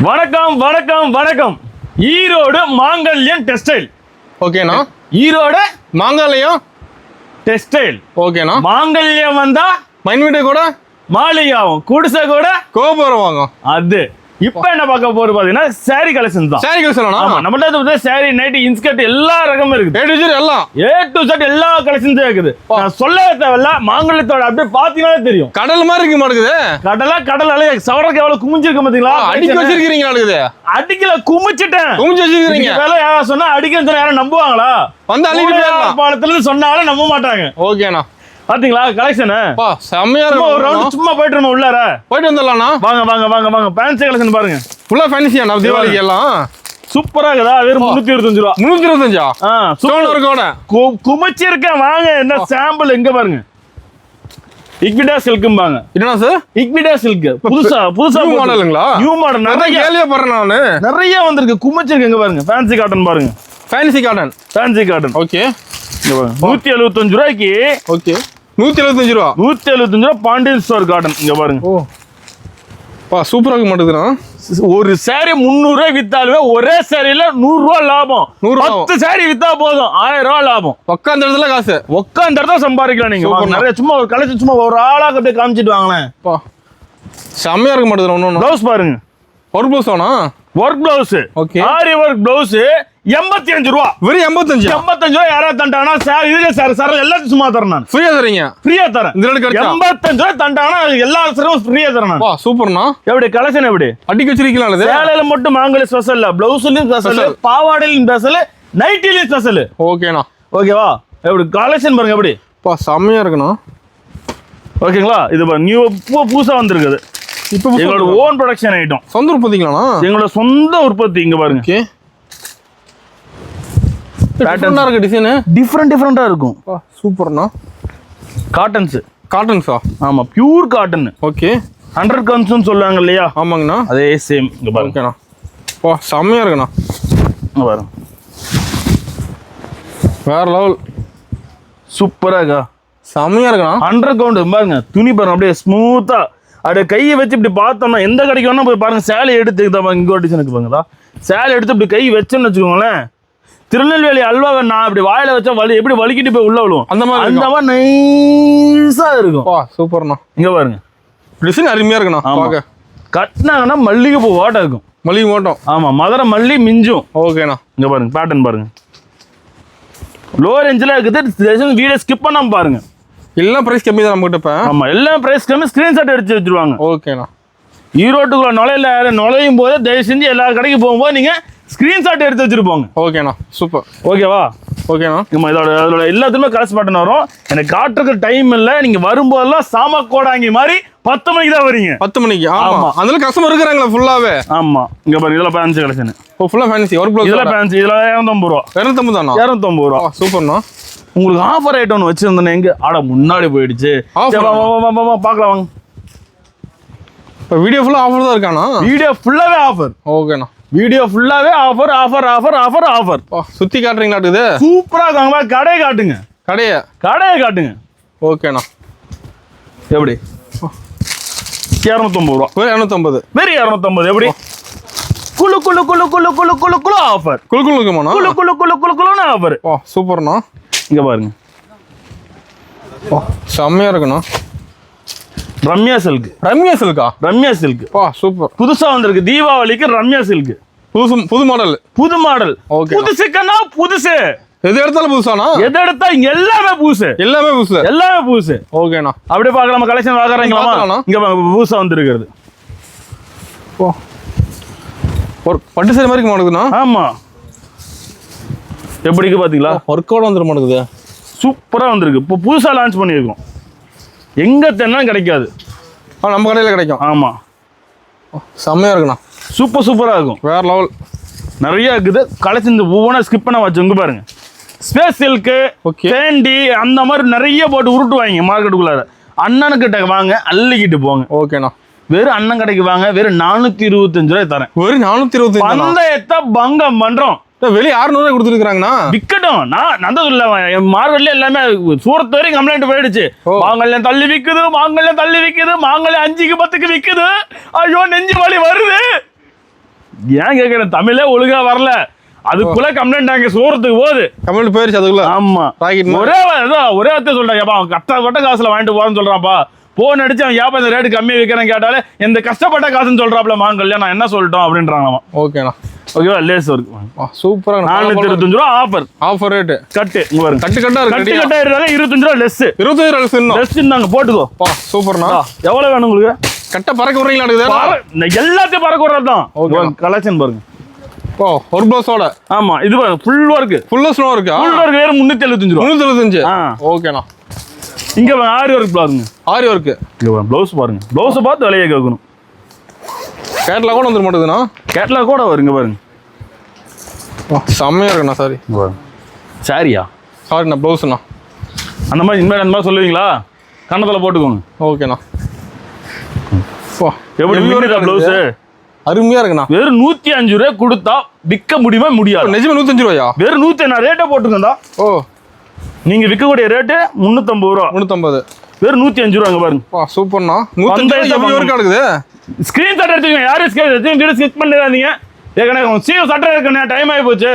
வணக்கம் வணக்கம் வணக்கம். ஈரோடு மாங்கல்யம் டெக்ஸ்டைல். ஓகேண்ணா. ஈரோடு மாங்கல்யம் டெக்ஸ்டைல். ஓகேண்ணா. மாங்கல்யம் வந்தா மைன் வீடு கூட மாளிகாவும் குடிசை கூட கோபுரம் வாங்க. அது இப்ப என்ன பார்க்க போறது பாத்தீங்கன்னா சாரி கலெக்ஷன் தான். Sorry collection. ஆமா, நம்மள்ட்ட சாரி நைட் இன்ஸ்கர்ட் எல்லா ரகமும் இருக்குது. ஏ டு Z எல்லா கலெக்ஷன்ஸும் இருக்குது. நான் சொல்லவே தேவையில்ல, மாங்கல்யத்தோட அப்படியே பாத்தீங்கன்னா தெரியும். கடல் மாதிரி இருக்கு மாட்டேங்குது. கடல் அலைய சவரக்கு எவ்வளவு குமிஞ்சிருக்கு பாத்தீங்களா? அடிக்க வச்சிருக்கீங்க. அடிக்கல, குமிச்சிட்டேன். குமிச்சு வச்சிருக்கீங்க. வேலை யாரா சொன்னா அடிக்க யாரும் நம்புவாங்களா? வந்து அழிக்க பாலத்துல இருந்து சொன்னாலும் நம்ப மாட்டாங்க. ஓகேண்ணா. பாத்தீங்களா கலெக்ஷன்? செம்மையா இருக்கு. சும்மா போயிட்டு இருமா உள்ளார. போயிட்டு வந்துடலாம்ண்ணா. வாங்க வாங்க வாங்க வாங்க. ஃபேன்சி கலெக்ஷன் பாருங்க. ஃபுல்லா ஃபேன்சியா தீபாவளிக்கு எல்லாம் சூப்பரா இருக்குதா? வெறும் 325 ரூபா. 325 சூப்பரா இருக்கோட குமிச்சி இருக்கேன். வாங்க, என்ன சாம்பிள் எங்க பாருங்க. இக்விடா சில்க்ம்பாங்க. என்னன்னா சார்? இக்விடா சில்க் புதுசா நியூ மாடலுங்களா? நியூ மாடல் நிறைய கேள்விப்படுறேன் நானு. நிறைய வந்திருக்கு. குமிச்சி இருக்கு. எங்க பாருங்க ஃபேன்சி காட்டன் பாருங்க. Fancy cotton. Fancy cotton. Okay. 175 ரூபாய்க்கு. ஓகே. 175 ரூபா. 175 ரூபா பாண்டியன் ஸ்டோர் காட்டன். இங்க பாருங்க. ஓ பா, சூப்பரா இருக்க மாட்டேங்குதுண்ணா. ஒரு சாரி 300 ரூபாய் வித்தாலுமே ஒரே சாரியில 100 ரூபாய் லாபம். 10 சாரி வித்தா போதும் 1000 ரூபாய் லாபம். உட்காந்த இடத்துல காசு. உட்காந்த இடத்துல சம்பாதிக்கலாம் நீங்க. நிறைய சும்மா ஒரு கலெக்ஷன் சும்மா ஒரு ஆளாக அப்படியே காமிச்சிட்டு வாங்களேன். செம்மையா இருக்க மாட்டேங்குது. ஒண்ணு ப்ளவுஸ் பாருங்க. ஒரு ப்ளவுஸ் ஆனா ஒர்க் ப்ளவுஸ். ஓகே. ஆரி ஒர்க் ப்ளவுஸ் 85 ரூபா. வெறும் 85 ரூபா. யாராவது தண்டானா சார் இதுல சார் எல்லாத்தையும் சும்மா தரேன். நான் ஃப்ரீயா தரீங்க? ஃப்ரீயா தரேன். இந்த ரேட் கிடைச்சா 85 ரூபா தண்டானா எல்லா சர்வீஸ் ஃப்ரீயா தரேன் நான். வா சூப்பர்ண்ணா. எப்படி கலெக்ஷன் எப்படி அடிக்க வச்சிருக்கீங்களா? இது சேலையில மட்டும் மாங்கல்ய ஸ்பெஷல் இல்ல, ப்ளவுஸ்லயும் ஸ்பெஷல், பாவாடையிலும் ஸ்பெஷல், நைட்டிலயும் ஸ்பெஷல். ஓகேண்ணா. ஓகேவா? எப்படி கலெக்ஷன் பாருங்க. எப்படி பா செம்மையா இருக்கணும். ஓகேங்களா? இது நியூ புதுசா வந்திருக்குது. இப்போ எங்களோட ஓன் ப்ரொடக்ஷன் ஐட்டம். சொந்த உற்பத்திங்களா? எங்களோட சொந்த உற்பத்தி. இங்க பாருங்க. ஓகே. பேட்டர்னா இருக்கு. டிசைன் டிஃபரெண்டா இருக்கும். சூப்பர்ண்ணா. காட்டன்ஸா? ஆமா, பியூர் காட்டன். ஓகே. 100 கன்ஸ்னு சொல்லுவாங்க இல்லையா? ஆமாங்கண்ணா. அதே சேம். இங்க பாருங்க. ஓகேண்ணா. வா செம்மையா இருக்குண்ணா. இங்க பாருங்க. வேற லெவல். சூப்பரா இருக்கா? செம்மையா இருக்குண்ணா. 100 கவுண்ட் பாருங்க. துணி பாருங்க அப்படியே ஸ்மூத்தா. அப்படியே கையை வச்சு இப்படி பார்த்தோம்னா எந்த கடைக்கு வேணா போய் பாருங்க. சேலை எடுத்து இங்க டிசைனுக்கு பாருங்களா. சேலை எடுத்து இப்படி கை வச்சோன்னு வச்சுக்கோங்களேன், திருநெல்வேலி அல்வாவை நான் இப்படி வாயில வச்சா எப்படி வலிக்கிட்டு போய் உள்ள விழுவும் அந்த மாதிரி நைஸா இருக்கும். சூப்பர்ண்ணா. இங்க பாருங்க. டிசைன் அருமையா இருக்குண்ணா. பார்க்க கட்டினாங்கன்னா மல்லிகை பூ வாட்டம் இருக்கும். மல்லிகை மாட்டோம். ஆமா, மதுரை மல்லி மிஞ்சும். ஓகேண்ணா. இங்க பாருங்க. பேட்டர்ன் பாருங்க. லோ ரேஞ்சில் இருக்குது. வீடியோ ஸ்கிப் பண்ணாம பாருங்க. எல்லாம் பிரைஸ் கம்மி தான் நம்மகிட்ட. இப்போ ஆமா, எல்லாம் பிரைஸ் கம்மி. ஸ்கிரீன்ஷாட் எடுத்து வச்சிருவாங்க. ஓகேண்ணா. ஈரோட்டுக்குள்ள நுழையும் போது தயவு செஞ்சு எல்லா கடைக்கு போகும்போது நீங்க ஸ்கிரீன்ஷாட் எடுத்து வச்சிருப்போங்க. ஓகேண்ணா. சூப்பர். ஓகேவா? ஓகேண்ணா. அதோட எல்லாத்துக்குமே கலெக்ட் பட்டன் வரும். எனக்கு காட்டுறதுக்கு டைம் இல்லை. நீங்க வரும்போதெல்லாம் சாமக்கோடாங்கி மாதிரி 10 மணிக்கு தான் வரீங்க. 10 மணிக்கு. ஆமா, அதுல கஸ்டமர் இருக்கிறாங்களா ஃபுல்லாவே? ஆமா. இங்க பாருங்க. இதெல்லாம் ஃபேன்சி கலெக்ஷன். ஃபுல்லா ஃபேன்சி. ஒரு ப்ளவுஸ் இதெல்லாம் ஃபேன்சி. இதெல்லாம் 250 ரூபா. 250 தானா? 250 ரூபா. சூப்பர்ண்ணா. உங்களுக்கு ஆஃபர் ஐட்டம் ஒன்று வச்சிருந்தேன். எங்க முன்னாடி போயிடுச்சு. பார்க்கலாம் வாங்க. இப்போ வீடியோ ஃபுல்லா ஆஃபர் தான் இருக்கானா? வீடியோ ஃபுல்லாவே ஆஃபர். ஓகேண்ணா. வீடியோ ஃபுல்லாவே offer offer offer offer offer. சுத்தி காட்டுறீங்களா? இது சூப்பரா இருக்காங்க. கடையை காட்டுங்க. கடையை காட்டுங்க. ஓகேண்ணா. எப்படி? 250 ரூபா. 250. வெறும் 250. எப்படி? குளு குளு குளு குளு குளு குளு குளு ஆஃபர். குளு குளு இருக்குமாண்ணா? குளு குளு குளு குளு குளுன்னு ஆஃபர். சூப்பர்ண்ணா. இங்க பாருங்க. செம்மையா இருக்குண்ணா. Ramya silk. Ramya Chilika? Ramya silk. Super. புதுசா வந்திருக்கு தீபாவளிக்கு. ரம்யா சில்க் புது மாடல். புது மாடல். புதுசுக்கன்னா புதுசு. எது எடுத்தாலும் புதுசானா? எது எடுத்தா எல்லாமே புதுசு. எல்லாமே புதுசு. எல்லாமே புதுசு. ஓகேண்ணா. அப்படியே பார்க்கலாம். கலெக்ஷன் வாங்குறீங்களா? இங்க புதுசா வந்திருக்கிறது. ஒரு பட்டு சேரி மாதிரி மாட்டுதுண்ணா. ஆமா. எப்படிக்கு பாத்தீங்களா? ஒர்க்கோட வந்துட மாட்டேங்குது. சூப்பரா வந்திருக்கு. இப்போ புதுசா லான்ச் பண்ணியிருக்கோம். எங்க தென்னாலும் கிடைக்காது. நம்ம கடையில கிடைக்கும். ஆமா. செம்மையா இருக்குண்ணா. சூப்பரா இருக்கும். வேற லெவல். நிறைய இருக்குது கலெக்ஷன். ஒவ்வொன்றா ஸ்கிப் பண்ண வச்சுங்க பாருங்க. ஸ்பேஸ் சில்க்கு, கேண்டி அந்த மாதிரி நிறைய போட்டு உருட்டுவாங்க மார்க்கெட்டுக்குள்ளார. அண்ணனுக்கிட்ட வாங்க, அள்ளிக்கிட்டு போங்க. ஓகேண்ணா. வெறும் அண்ணன் கடைக்கு வாங்க. வெறும் 425 ரூபாய் தரேன். வெறும் 425. பந்தயத்தை பங்கம் பண்றோம். வெளியே 600 கொடுத்துருக்காங்கண்ணா. விக்கட்டும். நான் தான் சொல்ல மார்க்கெட்ல எல்லாமே சூரத்து வரைக்கும் கம்ப்ளைண்ட் போயிடுச்சு. மாங்கல்யம் தள்ளி விக்குது, மாங்கல்யம் தள்ளி விக்குது, மாங்கல்யம் 5க்கு 10க்கு விக்குது. ஐயோ நெஞ்சு வலி வருது. ஏன் கேட்கறேன், தமிழே ஒழுங்கா வரல, அதுக்குள்ள கம்ப்ளைண்ட் அங்க சோறதுக்கு போகுது. கம்ப்ளைண்ட் போயிருச்சு அதுக்குள்ள. ஆமா, ராக்கெட் ஒரே வார்த்தை சொல்றேன், அவன் கஷ்டப்பட்ட காசுல வாங்கிட்டு போறான்னு சொல்றான்ப்பா. போன் அடிச்சு அவன் ஏப்பா இந்த ரேட்டு கம்மியா விற்கிறேன் கேட்டாலே எந்த கஷ்டப்பட்ட காசுன்னு சொல்றாப்ல மாங்கல்யா, நான் என்ன சொல்லிட்டோம் அப்படின்றாங்க. ஓகேண்ணா. ஓகேவா, லேஸ் இருக்கு சூப்பரா. 425 ரூபா ஆஃபர் ரேட்டு. கட்டு இங்க பாருங்க, கட்டு கட்டு கட்டா இருக்காங்க. 25 ரூபா லெஸ். 25 ரூபா லெஸ் நாங்க போட்டுக்கோ. சூப்பர்ண்ணா. எவ்வளவு வேணும் உங்களுக்கு? கட்ட பறக்க விடுறீங்களா? எல்லாத்தையும் பறக்க விடுறதுதான். கலெக்ஷன் பாருங்க. ஒரு ப்ளவுஸோட. ஆமா, இது பாருங்க ஃபுல் ஒர்க். ஃபுல் ஸ்னோ இருக்கு. ஃபுல் ஒர்க் வேற 375 ரூபா. 375. ஓகேண்ணா. இங்க ஆரி ஒர்க் பாருங்க. ஆரி ஒர்க். இங்க பாருங்க ப்ளவுஸ் பாருங்க. ப்ளவுஸ் பார்த்து விலையை கேட்கணும். கேட்லாக் கூட வந்துட மாட்டேங்குதுண்ணா. கேட்லாக் கூட வருங்க பாருங்க. செம்மையா இருக்குண்ணா. சாரி சாரியா? சாரிண்ணா, ப்ளவுஸ்ண்ணா. அந்த மாதிரி இனிமேல் அந்த மாதிரி சொல்லுவீங்களா? கண்ணத்தில் போட்டுக்கோங்க. ஓகேண்ணா. எப்படி ப்ளவுஸ் அருமையா இருக்குண்ணா. வெறும் 105 ரூபாய் கொடுத்தா விற்க முடியுமா? முடியாது. நிஜமா 105 ரூபாயா? வெறும் 105 ரேட்டை போட்டுக்கோண்டா. நீங்க விற்கக்கூடிய ரேட்டு 350 ரூபா. 350. வெறும் 105 ரூபாங்க பாருங்க. சூப்பர்ண்ணா. 105 ரூபாய் இருக்குது. ஸ்கிரீன்ஷாட் எடுத்துக்கோங்க. யாரும் ஸ்கிப் பண்ணிடாதீங்க. ஏற்கனவே சீவ் சட்டை இருக்குண்ணே, டைம் ஆகி போச்சு.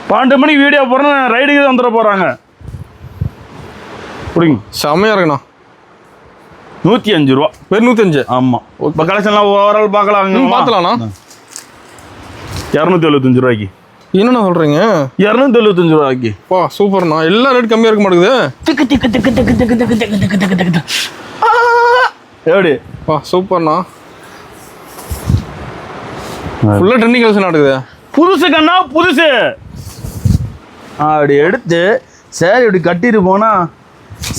12 மணிக்கு வீடியோ போறேன், ரைடுக்கு வந்துட போறாங்க. புரியுங்க. செம்மையா இருக்குண்ணா. 105 ரூபா. வெறும் 105. ஆமா. இப்போ கலெக்ஷன்லாம் ஓவரால் பார்க்கலாம். பார்த்துலாம்ண்ணா. 275 ரூபாய்க்கு. என்னண்ணா சொல்றீங்க? 275 ரூபாய்க்கு. சூப்பர்ண்ணா. எல்லா ரேட் கம்மியா இருக்க மாட்டேங்குது. எப்படி? சூப்பர்ண்ணா. ஃபுல்லா ட்ரெண்டிங் கலெக்ஷன் நடக்குது. புதுசு கண்ணா, புதுசு. அப்படி எடுத்து சரி இப்படி கட்டிட்டு போனா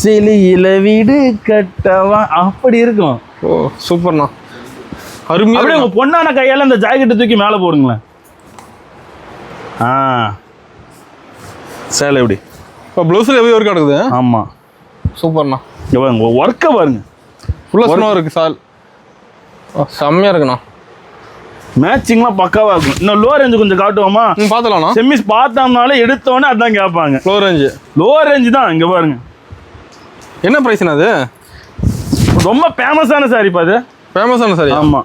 சிலியில வீடு கட்டவா அப்படி இருக்கும். சூப்பர்ண்ணா. அருமையா. அப்படியே உங்க பொண்ணான கையால இந்த ஜாக்கெட்டை தூக்கி மேலே போடுங்களேன். சேலை எப்படி? ப்ளவுஸில் எப்படி ஒர்க் நடக்குது? ஆமா, சூப்பர்ண்ணா. உங்க ஒர்க்கை பாருங்க. ஃபுல்லாக ஸ்னோ இருக்கு சால். செம்மையா இருக்குண்ணா. மேட்சிங்லாம் பக்காவா இருக்கும். இன்னும் லோ ரேஞ்சு கொஞ்சம் காட்டுவோமா? பார்த்துலாம்ண்ணா. செமிஸ் பார்த்தோம்னாலே எடுத்தோன்னே அதான் கேட்பாங்க. லோ ரேஞ்சு தான். இங்க பாருங்க. என்ன ப்ரைஸ்ண்ணா அது? ரொம்ப ஃபேமஸான சாரிப்பா அது. ஃபேமஸான சாரி. ஆமா,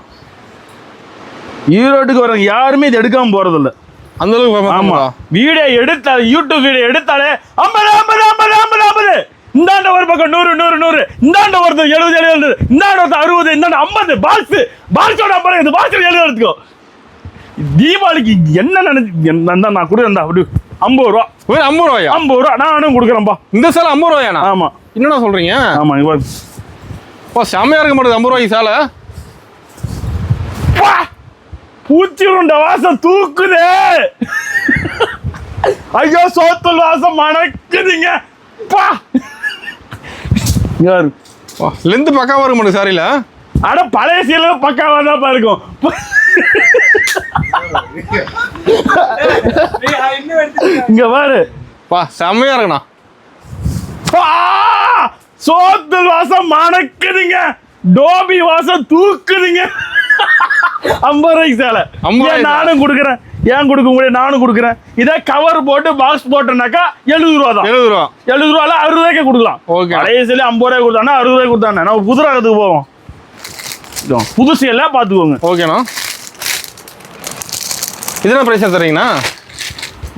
ஈரோட்டுக்கு வரவங்க யாருமே இது எடுக்காம போறதில்ல. அந்த அளவுக்கு ஃபேமஸ். ஆமா, வீடியோ எடுத்தாலே, யூடியூப் வீடியோ எடுத்தாலே 50 50 50 50 50. இந்தாண்ட ஒரு பக்கம் 100 100 100, இந்தாண்ட ஒருத்தர் 70 70, இந்தாண்ட ஒருத்தர் 60, இந்தாண்ட 50. பாக்ஸோட 50, இந்த பாக்ஸோட 70 எடுத்துக்கோ. தீபாவளிக்கு என்ன நினைச்சு நான் கொடுக்குறேன். அப்படி 50 ரூபா. 50 ரூபாயா? 50 ரூபா நானும் கொடுக்குறேன்ப்பா. இந்த சேலை 50 ரூபாயாண்ணா? ஆமா. என்னண்ணா சொல்றீங்க? ஆமா, இங்க செம்மையா இருக்க மாட்டேங்குது 50 ரூபாய்க்கு சேலை. பூச்சி உருண்ட வாசம் தூக்குதே. ஐயோ, சோத்தல் வாசம் மணக்குதுங்க. லென்த் பக்காவா இருக்க மாட்டேங்குது சாரியில. அட பழைய சீல பக்காவா தான் இருக்கும். இங்க பாரு. செம்மையா இருக்குண்ணா. சோத்தல் வாசம் மணக்குதுங்க. டோபி வாசம் தூக்குதுங்க. 50 ரூபாய்க்கு சேலை. நானும் கொடுக்குறேன். ஏன் கொடுக்க முடியும்? நானும் கொடுக்குறேன். இதே கவர் போட்டு பாக்ஸ் போட்டோம்னாக்கா 70 ரூபா தான். 70 ரூபா. 70 ரூபால 60 ரூபாய்க்கு கொடுக்கலாம். பழைய சேலை 50 ரூபாய் கொடுத்தானா 60 ரூபாய்க்கு கொடுத்தானே. நம்ம புது ரகத்துக்கு போவோம். புதுசு எல்லாம் பார்த்துக்கோங்க. ஓகேண்ணா. இதெல்லாம் பிரைஸ் தரீங்கண்ணா?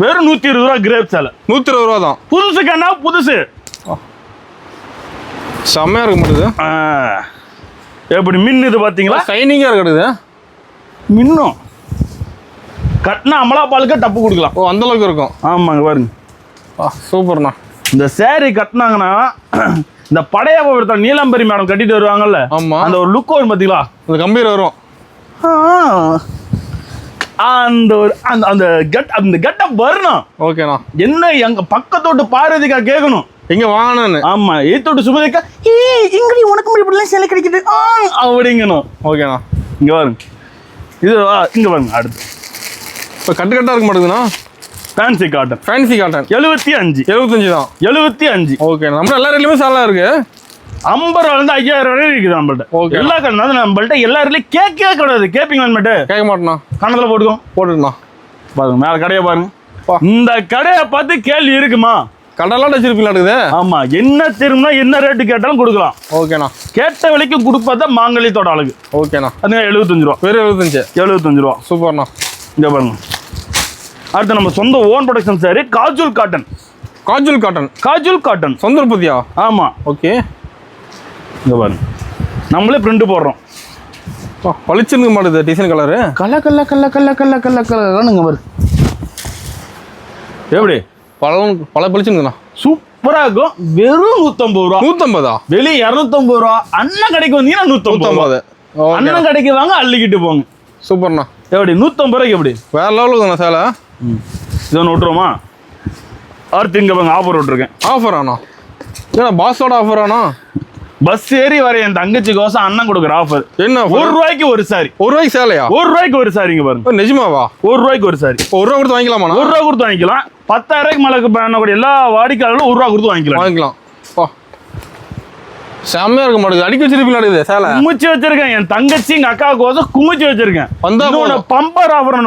வெறும் 120 ரூபா கிரேப் சேலை. 120 ரூபா தான். புதுசு கண்ணா, புதுசு. செம்மையா இருக்க மாட்டேது. எப்படி மின்னுது பாத்தீங்களா? ஷைனிங்கா இருக்குது. மின்னும். கட்டினா அமலா பாலுக்கு டப்பு கொடுக்கலாம். அந்த அளவுக்கு இருக்கும். ஆமாங்க பாருங்க. சூப்பர்ண்ணா. இந்த சேரீ கட்டினாங்கன்னா இந்த படைய நீலாம்பரி மேடம் கட்டிட்டு வருவாங்கல்ல, அந்த ஒரு லுக் வரும் பாத்தீங்களா? அந்த கம்பீர் வரும். அந்த ஒரு அந்த கெட்டப் வரணும். ஓகேண்ணா. என்ன எங்க பக்கத்தோட்டு பார்வதிக்கா கேட்கணும் எங்க வாங்கணும்னு. ஆமா, ஏத்தோட்டு சுமதிக்கா இங்கடி உனக்கு இப்படிலாம் சேலை கிடைக்குது அப்படிங்கணும். ஓகேண்ணா. இங்க பாருங்க. இது இங்க பாருங்க. அடுத்து இப்போ கட்டா இருக்க மாட்டேங்குதுண்ணா. Fancy cotton. 75 தான். 75. ஓகே. நம்ம எல்லா ரேட்லயுமே சேலா இருக்கு. 50 ரூபாயிலிருந்து 5000 வரை இருக்குது நம்மள்ட்ட. எல்லா கடை நம்மள்ட்ட எல்லா ரேட்லயும் கேட்கவே கூடாது. கேட்பீங்க நம்மகிட்ட? கேட்க மாட்டோம்ண்ணா. கணத்துல போட்டுக்கோ. போட்டுண்ணா. பாருங்க மேல கடையை பாருங்க. இந்த கடையை பார்த்து கேள்வி இருக்குமா? கடலாட்ட வச்சிருப்பீங்களா இருக்குது? ஆமா, என்ன திரும்பினா என்ன ரேட்டு கேட்டாலும் கொடுக்கலாம். ஓகேண்ணா. கேட்ட விலைக்கு கொடுப்பதா மாங்கல்யத்தோட அழகு. ஓகேண்ணா. அதுங்க 75 ரூபா. வெறும் 75 ரூபா. சூப்பர்ண்ணா. இங்க பாருங்க. அடுத்து நம்ம சொந்த ஓன் ப்ரொடக்ஷன் சாரி காஜுல் காட்டன். காஜுல் காட்டன் சொந்த உற்பத்தியா? ஆமா. ஓகே. இங்க பாருங்க, நம்மளே பிரிண்ட் போடுறோம். பளிச்சுன்னு மாட்டுது டிசைன் கலரு. கலனுங்க பாரு. எப்படி பல பளிச்சுங்கண்ணா. சூப்பரா இருக்கும். வெறும் 150 ரூபா. 150? வெளியே 250 ரூபா. அண்ணன் கடைக்கு வந்தீங்கன்னா 150. அண்ணன் கடைக்கு வாங்க, அள்ளிக்கிட்டு போங்க. சூப்பர்ண்ணா. எப்படி 150 ரூபாய்க்கு எப்படி வேற லெவலுக்கு தானே சேலை. இது ஒன்று விட்டுருவோமா? அடுத்து இங்கே பாங்க ஆஃபர் விட்டுருக்கேன். ஆஃபர் ஆனா ஏன்னா பாஸோட ஆஃபர் ஆனா பஸ் ஏறி வர என் தங்கச்சி கோசம் அண்ணன் கொடுக்குற ஆஃபர். என்ன? 1 ரூபாய்க்கு ஒரு சாரி. 1 ரூபாய்க்கு சேலையா? 1 ரூபாய்க்கு ஒரு சாரிங்க பாருங்க. நிஜமாவா? 1 ரூபாய்க்கு ஒரு சாரி. 1 ரூபா கொடுத்து வாங்கிக்கலாமா? 1 ரூபா கொடுத்து வாங்கிக்கலாம். 10,000 ரூபாய்க்கு மேலே பண்ணக்கூடிய எல்லா வாடிக்கையாளர்களும் 1 ரூபா கொடுத்து வாங்கிக்கலாம். செம்மையா இருக்க மாட்டேங்குது. அடிக்க வச்சிருப்பீங்களா சேலை? குமிச்சு வச்சிருக்கேன். என் தங்கச்சி எங்க அக்கா கோசம் குமிச்சு வச்சிருக்கேன். Bumper offer.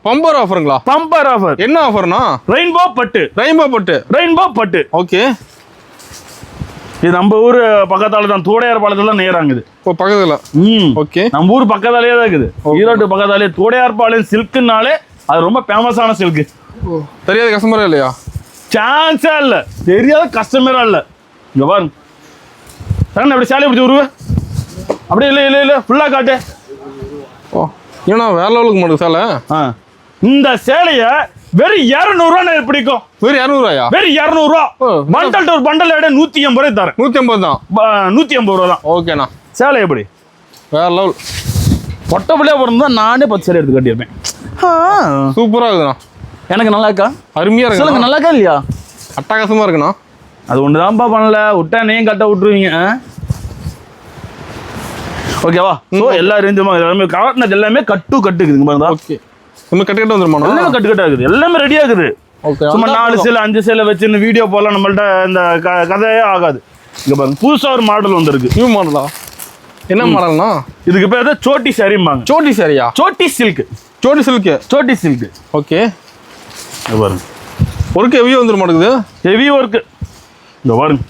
பம்பர் ஆஃபருங்களா? Bumper offer. என்ன ஆஃபர்னா? ரெயின்போ பட்டு. ஓகே. இது நம்ம ஊர் பக்கத்தால தான், தோடையார் பாளையத்துல நேராங்குது. பக்கத்துல. ஓகே. நம்ம ஊர் பக்கத்தாலேயே தான் இருக்குது. ஈரோடு பக்கத்தாலே தோடையார் பாளையம் சில்க்குனாலே அது ரொம்ப ஃபேமஸான சில்க்கு. தெரியாத கஸ்டமரே இல்லையா? சான்ஸே இல்ல. தெரியாத கஸ்டமரா இல்ல. இங்க பாருங்க, அப்படி சேலை பிடிச்சி உருவ அப்படியே இல்ல ஃபுல்லா காட்டு. ஏன்னா வேற லெவலுக்கு மாட்டுது சேலை. இந்த சேலைய வெறும் 200 ரூபா பிடிக்கும். வெறும் 200 ரூபாயா? வெறும் 200 ரூபா. பண்டல் டு பண்டல் எடை 180 ரூபாய் தரேன். 180 தான். 180 ரூபா தான். ஓகேண்ணா. சேலை எப்படி வேற லெவல். பொட்டப்பிள்ளையா பிறந்தா நானே 10 சேலை எடுத்து கட்டியிருப்பேன். சூப்பரா இருக்குண்ணா. எனக்கு நல்லா இருக்கா? அருமையா இருக்கு. சொல்லுங்க, நல்லா இருக்கா இல்லையா? அட்டகாசமா இருக்குண்ணா. அது ஒண்ணுதான்ப்பா பண்ணல, விட்டா நீயும் கட்ட விட்டுருவீங்க. ஓகேவா? ஸோ எல்லா ரேஞ்சுமா எல்லாமே காட்டினது எல்லாமே கட்டுக்குதுங்க பாருங்க. ஓகே. நம்ம கட்டு வந்துருமா? எல்லாமே கட்டுக்கட்டா இருக்குது. எல்லாமே ரெடியா இருக்குது. சும்மா 4 சேலை 5 சேலை வச்சு வீடியோ போலாம் நம்மள்ட்ட இந்த கதையே ஆகாது. இங்க பாருங்க, புதுசா ஒரு மாடல் வந்திருக்கு. நியூ மாடலா? என்ன மாடல்னா? இதுக்கு பேர் தான் சோட்டி சாரிம்பாங்க. சோட்டி சாரியா? சோட்டி சில்க். ஓகே. இங்க பாருங்க, ஒர்க் ஹெவியா வந்துட மாட்டேங்குது. Heavy work. இங்க பாருங்க,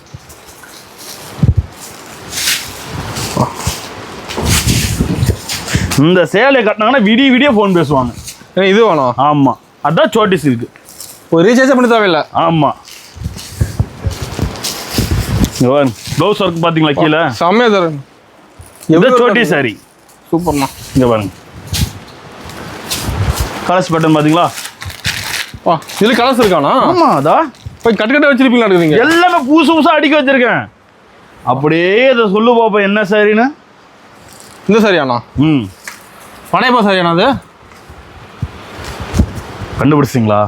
இந்த சேலையை கட்டினாங்கன்னா விடிய ஃபோன் பேசுவாங்க. இது வேணும். ஆமா, அதான் சோட்டி சில்க். ஒரு ரீசார்ஜ் பண்ண தேவையில்லை. ஆமா. இங்க பாருங்க, ப்ளவுஸ் ஒர்க் பாத்தீங்களா கீழே? செம்மையா தரேன். இது சோட்டி சாரி. சூப்பர்ண்ணா. இங்க பாருங்க, கலர்ஸ் பேட்டர்ன் பாத்தீங்களா? இதுல கலர்ஸ் இருக்கானா? ஆமா, அதா போய் கட்டு வச்சிருப்பீங்களா? எல்லாமே புதுசா அடிக்க வச்சிருக்கேன். அப்படியே இதை சொல்லு பாப்பா, என்ன சாரின்னு. இந்த சாரியாண்ணா? பனையப்பா சாரியாண்ணா? அது கண்டுபிடிச்சிங்களா?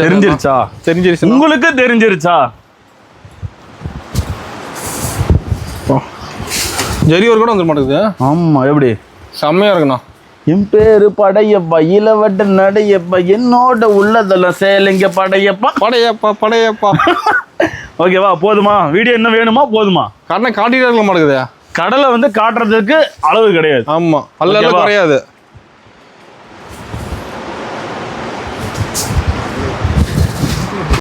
தெரிஞ்சிருச்சா? உங்களுக்கு தெரிஞ்சிருச்சா? ஜரி ஒரு கூட வந்துட மாட்டேங்குது. ஆமா, எப்படி செம்மையா இருக்குண்ணா. என் பேரு படையப்பா, இளவட்ட நடையப்பா, என்னோட உள்ளதெல்லாம் சேலைங்க படையப்பா. ஓகேவா? போதுமா? வீடியோ என்ன வேணுமா? போதுமா? காட்டிட்டே இருக்க மாட்டேங்குது. கடலை காட்டுறதுக்கு அளவு கிடையாது. ஆமா, அல்ல குறையாது.